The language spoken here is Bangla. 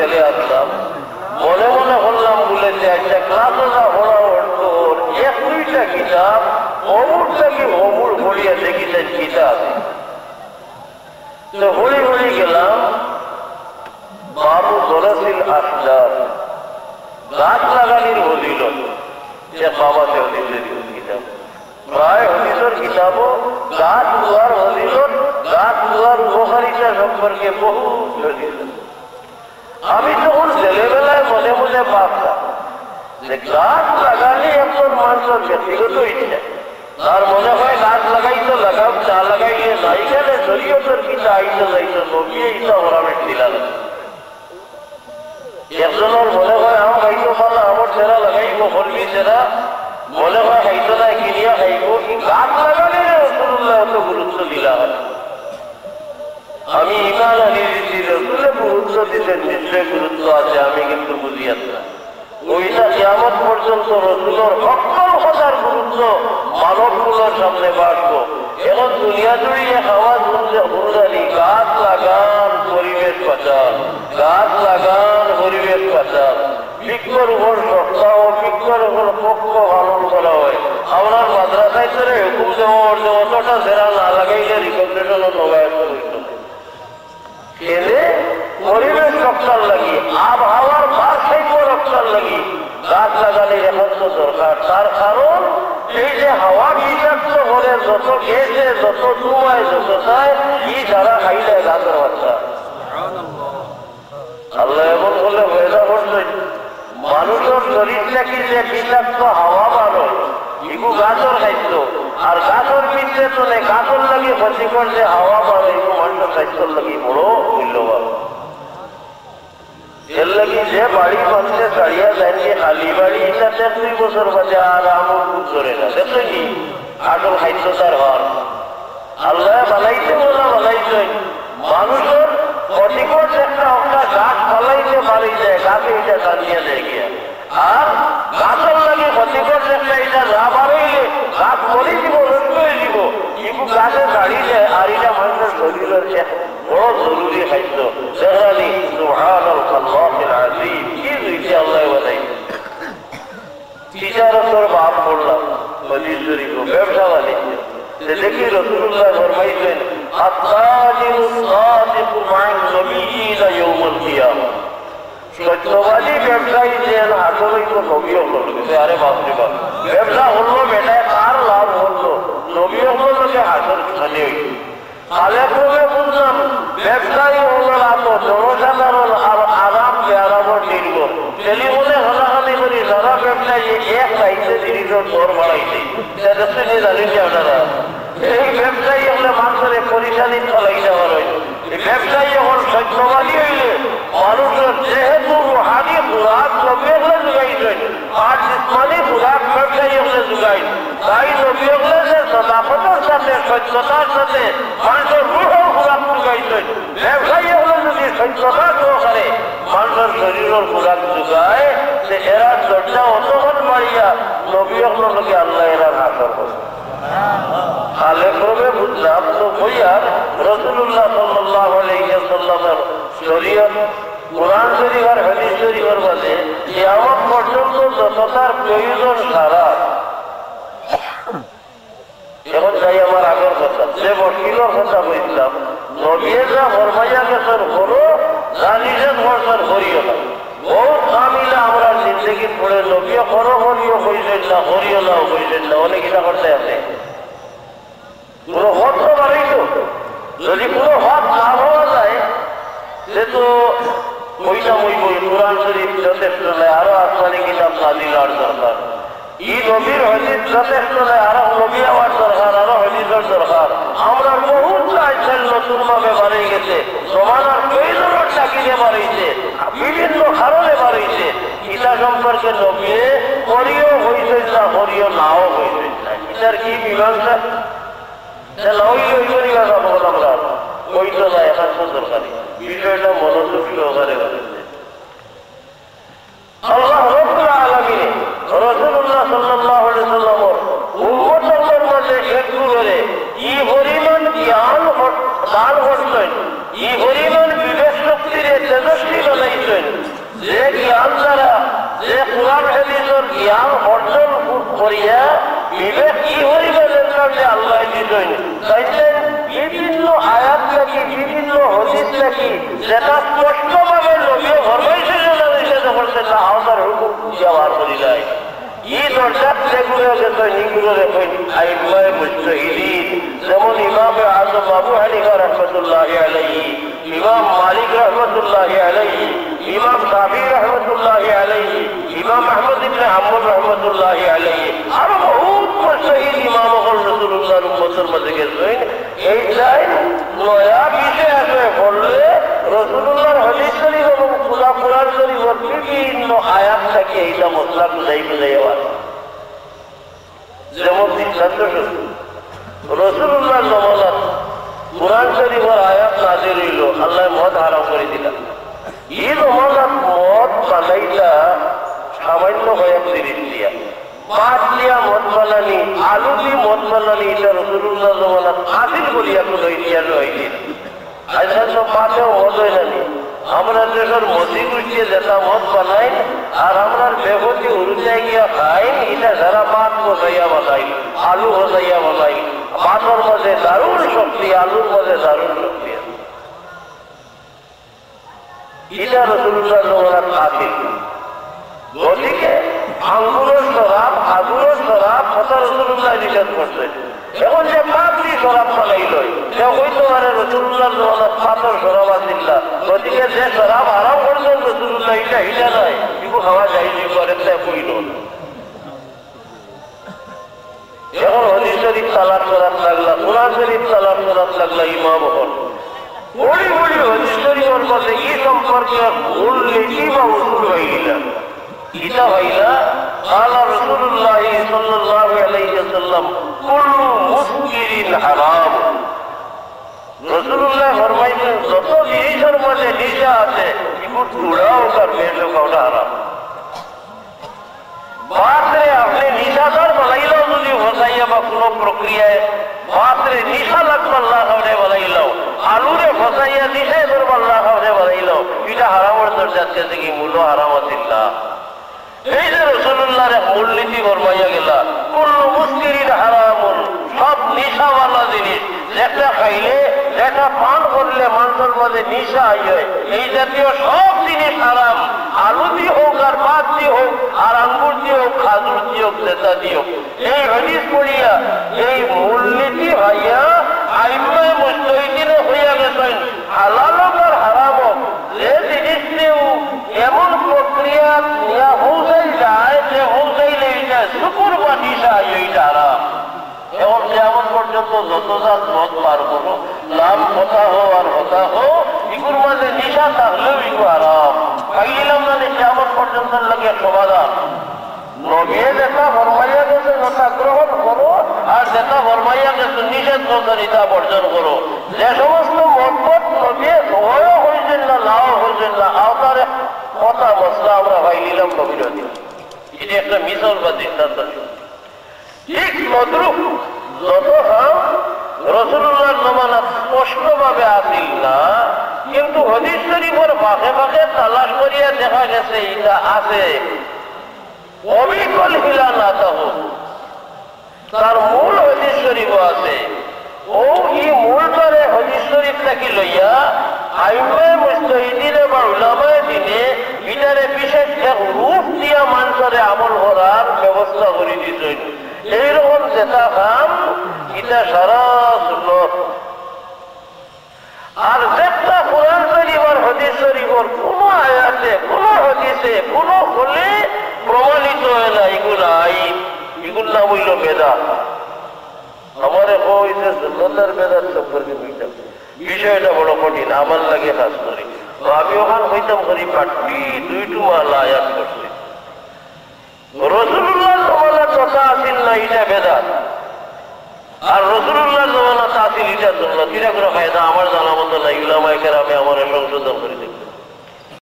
চলে আসলাম, মনে মনে করলাম বলেছে একটা ক্লাসও না পড়া অর্থ এক দুইটা কিতাব অমুরটাকে অমুর পড়িয়া দেখিতেন কিতাব। তো হরি হরি গেলাম বাবু দরসিল আসদার, গাছ লাগানির হলিল বাবা সে হলিলের কিতাব, প্রায় হলিলর কিতাবও গাছ দুয়ার হলিল, গাছ দুয়ার উপকারিতা সম্পর্কে বহু হলিল। আমি তখন ছেলেবেলায় মনে মনে ভাবতাম যে গাছ লাগালে একজন মানুষের ব্যক্তিগত ইচ্ছা, তার মনে হয় গাছ লাগাইতো লাগাও, না লাগাইলে নাই গেলে শরীয়তের কিতা আইতো যাইতো নবিয়ে ইতা ওরামের দিলাম। একজনের মনে হয় আম খাইতো পালা আমার সেরা লাগাইবো হরবি সেরা, মনে হয় খাইতো না কিনিয়া খাইব। গাছ লাগালে রসুল্লাহ এত গুরুত্ব দিলা হয়। আমি ইমান আনি দিচ্ছি রসুলে গুরুত্ব দিতেন, নিশ্চয় গুরুত্ব আছে, আমি কিন্তু বুঝিয়াছি না। ওইটা কিয়ামত পর্যন্ত রসুলের সকল কথার গুরুত্ব মানবগুলোর সামনে বাড়ব। এখন দুনিয়া জুড়িয়ে খাওয়া বুঝালি গাছ লাগান পরিবেশ বাঁচান, গাছ লাগান পরিবেশ বাঁচান। বৃক্ষর উপর সপ্তাহ, বৃক্ষর উপর পক্ষ পালন করা হয়। আপনার মাদ্রাসায় ধরে হুকুম দেওয়া অতটা সেরা না লাগাইলে রিকমেন্ডেশন নবায়ন করিত এনে পরিবেশ রক্ষার লাগি, আবহাওয়ার ভারসাম্য রক্ষার লাগি গাছ লাগালে একত্র দরকার। তার কারণ এই যে হাওয়া বিষাক্ত করে যত গেছে, যত ধুমায়, যত চায়, ই যারা খাইলে গাছের বাচ্চা আল্লাহ এমন হলে হয়না করছেন। মানুষের শরীর থেকে যে বিষাক্ত হাওয়া বাড়ো ইগু গাছর খাইত, আর গাছর পিছলে তো নেই, গাছর লাগে ক্ষতিকর যে হাওয়া বাড়ো ইগু মানুষের স্বাস্থ্যর লাগি বড় মূল্যবান। এর লাগি যে বাড়ি মানুষে দাঁড়িয়ে যায়নি খালি বাড়ি, এটা 2 বছর বাজে আর আমার বুঝ ধরে না। দেখো কি আসল খাইত তার হর আল্লাহ বানাইতে বলা বানাইছেন। মানুষের ক্ষতিকর একটা একটা গাছ ফালাইতে পারি যায়, গাছে এটা টানিয়ে দেয় গিয়া। আর গাছের লাগে ক্ষতিকর একটা এটা না বাড়াইলে গাছ মরে দিব, নষ্ট হয়ে দিব, কিন্তু গাছে দাঁড়িয়ে আর এটা মানুষের শরীরের বড় জরুরি খাদ্য। সেখানে সুবহানাল্লাহিল আযীম কি দুইটি আল্লাহ বানাই। তিজারতের বাপ পড়লাম হাদিস শরীফ, ব্যবসা বাণিজ্য দেখি রাসূলুল্লাহ ফরমাইছেন আত-তাজিরু সাদিকু মা'আন নবিয়্যিনা ইয়াউমাল কিয়ামাহ। সত্যবাদী ব্যবসায়ী যে আসলেই তো নবী হলো। আরে বাপরে বাপ, ব্যবসা হলো বেটায় কার লাভ হলো? নবী হলোকে হাসর খালি হইল। আলেক্রমে বুঝলাম ব্যবসায়ী হলো লাভ, জনসাধারণ আরাম বেআরামর নির্ভর। টেলিফোনে হলাখালি করি যারা ব্যবসায়ী এক রাইতে জিনিসের দর বাড়াইছে, দেখতে নিয়ে জানিস আপনারা এই ব্যবসায়ী হলে মানুষের পরিচালি চলাই দেওয়ার হয়। এই ব্যবসায়ী এখন সত্যবাদী হইলে মানুষের যেহেতু রুহানি খুরাক নবী হলে যোগাইছেন, আর জিসমানি খুরাক ব্যবসায়ী হলে যোগাই, তাই নবী হলে যে সদাকতের সাথে সত্যতার সাথে মানুষের রুহের খুরাক যোগাইছেন। ব্যবসায়ী হলে যদি সত্যতা সহকারে মানুষের শরীরের খুরাক যোগায়, এরা দরজা অতক্ষণ বাড়িয়া নবী হলকে আল্লাহ এরা হাসর করে। আলেক্রমে বুঝলাম তো হইয়ার রাসূলুল্লাহ সাল্লাল্লাহু আলাইহি ওয়াসাল্লামের শরীয়ত কোরআন শরীফ আর হাদিস শরীফের মধ্যে কিয়ামত পর্যন্ত যতটার প্রয়োজন সারা। এখন যাই আমার আগের কথা, যে বকিলের কথা বলছিলাম, নবীয়ে যা ফরমাইয়া গেছেন হলো, যা নিষেধ করছেন করিও না। বহুত কামিলা আমরা জিন্দগি পড়ে নবীয়ে করো করিও কইছেন না, করিও নাও কইছেন না, অনেক এটা করতে আছে। কোন হক তো বাড়াইতো, যদি কোনো হক না হওয়া যায় সে তো ওইটা ওই বই কোরআন শরীফ যথেষ্ট নয়, আরো আসমানি কিতাব নাজিল হওয়ার দরকার। ই নবীর হাদিস যথেষ্ট নয়, আরো নবী হওয়ার দরকার, আরো হাদিসের দরকার। আমরা বহুত লাইসেন্স নতুন ভাবে বাড়িয়ে গেছে, জমানার প্রয়োজনের চাকরিতে বাড়িয়েছে, বিভিন্ন কারণে বাড়িয়েছে। ইটা সম্পর্কে নবী করিও হইতেন না, করিও নাও হইতেন না, ইটার কি মীমাংসা? ওইটা না একান্ত দরকারি বিষয়টা মনোযোগ সহকারে আল্লাহ রাব্বুল আলামিন রাসূলুল্লাহ সাল্লাল্লাহু আলাইহি ওয়াসাল্লামের উম্মতের মধ্যে একটু করে ই পরিমাণ জ্ঞান দান করতেন, ই পরিমাণ বিবেক শক্তির তেজস্বী বানাইতেন, হইছেন তাইলেন বিভিন্ন আয়াত নাকি বিভিন্ন হদিস নাকি যেটা স্পষ্টভাবে নবী ফরমাইছেন করছেন না আওতার হুকুম ব্যবহার করি নাই ই দরজা যেগুলো গেছে নিগুলো রেখেন আইমায়ে মুজতাহিদিন যেমন ইমাম আযম আবু হানিফা রাহমাতুল্লাহি আলাইহি ইমাম মালিক রাহমাতুল্লাহি আলাইহি ইমাম শাফিঈ রাহমাতুল্লাহি আলাইহি ইমাম আহমদ ইবনে হাম্বল রাহমাতুল্লাহি আলাইহি আর বহুত মুজতাহিদ ইমাম রাসূলুল্লাহর উম্মতের মধ্যে গেছেন এই লাইন নয়া বিষয় আছে বললে রাসূলুল্লাহর হাদিস শরীফ এবং কুরআন শরীফের বিভিন্ন আয়াত থেকে এইটা মশলা বুঝাই বুঝাইয়া যেমন দৃষ্টান্ত রাসূলুল্লাহর জমানাত কুরআন শরীফের আয়াত নাযিল হইল আল্লাহ মদ হারাম করে দিলেন এই জমানাত মদ বানাইলা সামান্য কয়েক জিনিস দিয়া পাট দিয়া মদ বানানি আলু দিয়ে মদ বানানি এটা রাসূলুল্লাহর জমানাত হাসিল করিয়া কোনো ইতিহাস হয়নি আজকাল তো পাটেও মদ হয় না আমরা দেশের মদি গুছিয়ে যেটা মদ বানাই আর আমরা বেহতি উড়ুচাই গিয়া খাই এটা যারা পাট বসাইয়া বানাই আলু বসাইয়া বানাই পাটের মধ্যে দারুণ শক্তি আলুর মধ্যে দারুণ শক্তি এটা রাসূলুল্লাহর জমানাত হাসিল গতিকে আঙ্গুরের শরাব আগুরের শরাব কথা রাসূলুল্লাহ নিষেধ করছে এখন যে পাঁচটি শরাব বানাইল সে হইতে পারে রাসূলুল্লাহর জমানাত পাথর শরাব আসিল না গতিকে যে শরাব আরাম করছেন রাসূলুল্লাহ এটা হিলা নয় এগুলো খাওয়া যায় যে করে কইল এখন হাদিস শরীফ তালাক করার লাগলা কুরআন শরীফ তালাক করার লাগলা ইমাম হল বড়ি বড়ি হাদিস শরীফের মধ্যে এই সম্পর্কে ভুল নীতি বা উসুল হইলা এটা হইলা قال رسول الله صلى الله عليه وسلم كل مسكر حرام রাসূলুল্লাহ ফরমাইছেন যত জিনিসের মধ্যে নেশা আছে এগুলো চূড়াও আর বেশও খাওয়া হারাম বাতরে আপনি নিশাদার বানাইলেও যদি ফসাইয়া বা কোনো প্রক্রিয়ায় বাতরে নিশা লাগবে আল্লাহ খাওয়ারে বানাইলেও আলুরে ফসাইয়া নিশায় ধরবো আল্লাহ খাওয়ারে বানাইলেও এটা হারামের দরজাত গেছে কি মূল্য হারাম আছিল না এই যে রাসূলুল্লাহর মূলনীতি ফরমাইয়া গেলা কুল্লু মুসকিরিন হারামুন সব নিশাওয়ালা জিনিস যেটা খাইলে যেটা পান করলে মানুষের মধ্যে নিশা হয় এই জাতীয় সব জিনিস হারাম আলু দিয়ে হোক আর পাত দিয়ে হোক আর আঙ্গুর দিয়ে হোক খাজুর দিয়ে হোক যেটা দিয়ে হোক এই হাদিস পড়িয়া এই মূলনীতি ভাইয়া আইমায়ে মুজতাহিদিন হইয়া গেছেন হালাল হোক আর হারাম হোক যে জিনিস নিয়েও এমন প্রক্রিয়া পৌঁছাই যায় যে পৌঁছাইলে এইটা শুকুর বা নিশা এইটা হারাম এবং যেমন পর্যন্ত যত জাত মত পার করো নাম কথা হো আর কথা হো এগুলোর মাঝে নিশা থাকলেও এগুলো আরাম পাইলাম না যেমন পর্যন্ত লাগে সমাধান নবী যেটা ফরমাইয়া গেছে ওটা গ্রহণ করো আর যেটা ফরমাইয়া গেছে নিষেধ করছেন এটা বর্জন করো যে সমস্ত মতপথ নবী হয়েও হয়েছেন না নাও হয়েছেন না আওতারে কথা মশলা আমরা ভাই নিলাম নবীর এটা একটা মিশল বা দৃষ্টান্ত ঠিক মদ্রুপ যত হাম রাসূলুল্লাহর জমানাত স্পষ্টভাবে আসিল না কিন্তু হাদিস শরীফের ফাঁকে ফাঁকে তালাশ করিয়া দেখা গেছে এটা আছে অবিকল হিলা না হোক তার মূল হাদিস শরীফ আছে ও এই মূলটারে হাদিস শরীফ থেকে লইয়া আইমায়ে মুজতাহিদিনে বা উলামায়ে দিনে এটারে বিশেষ এক রূপ দিয়া মানুষের আমল করার ব্যবস্থা করে দিয়েছেন এইরকম যেটা কাম এটা সারা সুন্নাত আর যেটা কোরআন শরীফ আর হাদিস শরীফের কোনো আয়াতে কোনো হাদিসে কোনো বলে প্রমাণিত হয় না এগুলো আইন এগুলো নাম হইল বেদাত আমার হইছে সুন্নাতের বেদাত সম্পর্কে বিষয়টা বড় কঠিন আমার লাগে কাজ করি তো আমি ওখান হইতাম করি পাটি দুইটু মাল আয়াত করছি রাসূলুল্লাহর জমানাত কথা আসিল না এটা বেদাত আর রাসূলুল্লাহর জমানাত আসিল এটা সুন্নাত এটা কোনো ফায়দা আমার জানা মতো নাই উলামায়ে কেরামে আমার সংশোধন করে